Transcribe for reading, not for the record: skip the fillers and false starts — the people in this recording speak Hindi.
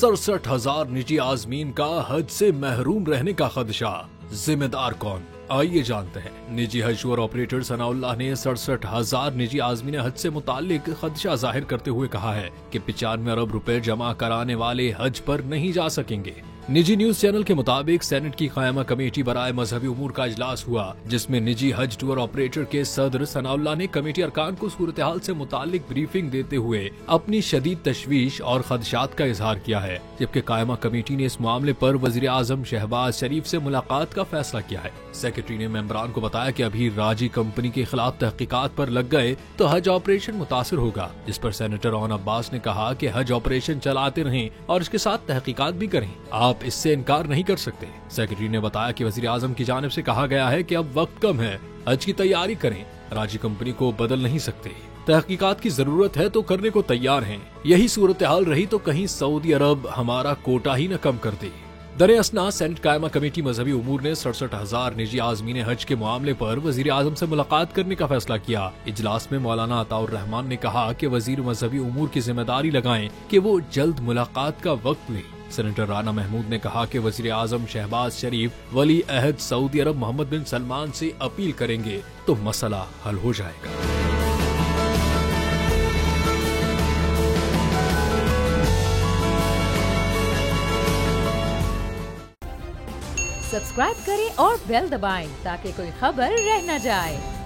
67,000 निजी आजमीन का हज से महरूम रहने का खदशा, जिम्मेदार कौन? आइए जानते हैं। निजी हज टूर ऑपरेटर सनाउल्लाह ने 67,000 निजी आजमीन हज से मुतालिक खदशा जाहिर करते हुए कहा है कि 95 अरब रुपए जमा कराने वाले हज पर नहीं जा सकेंगे। निजी न्यूज चैनल के मुताबिक सेनेट की कायमा कमेटी बराए मजहबी उमूर का इजलास हुआ, जिसमें निजी हज टूर ऑपरेटर के सदर सनाउल्लाह ने कमेटी अरकान को सूरत हाल से मुतालिक ब्रीफिंग देते हुए अपनी शदीद तशवीश और खदशात का इजहार किया है। जबकि कायमा कमेटी ने इस मामले पर वजीर आजम शहबाज शरीफ से मुलाकात का फैसला किया है। सेक्रेटरी ने मेंबरान को बताया कि अभी राजी कंपनी के खिलाफ तहकीकात पर लग गए तो हज ऑपरेशन मुतासिर होगा, जिस पर सेनेटर ओन अब्बास ने कहा कि हज ऑपरेशन चलाते रहें और इसके साथ तहकीकात भी करें, आप इससे इनकार नहीं कर सकते। सेक्रेटरी ने बताया कि वजीर आजम की जानिब से कहा गया है कि अब वक्त कम है, हज की तैयारी करें, राजी कंपनी को बदल नहीं सकते, तहकीकात की जरूरत है तो करने को तैयार हैं। यही सूरत हाल रही तो कहीं सऊदी अरब हमारा कोटा ही न कम कर दे। दरे असना सेनेट कायमा कमेटी मजहबी उमूर ने 67,000 निजी आजमीन हज के मामले पर वजीर आजम से मुलाकात करने का फैसला किया। इजलास में मौलाना अताउर रहमान ने कहा कि वजीर मजहबी उमूर की जिम्मेदारी लगाएं कि वो जल्द मुलाकात का वक्त लें। सेनेटर राना महमूद ने कहा कि वजीर आजम शहबाज शरीफ वली अहद सऊदी अरब मोहम्मद बिन सलमान से अपील करेंगे तो मसला हल हो जाएगा। सब्सक्राइब करें और बेल दबाएं ताकि कोई खबर रह न जाए।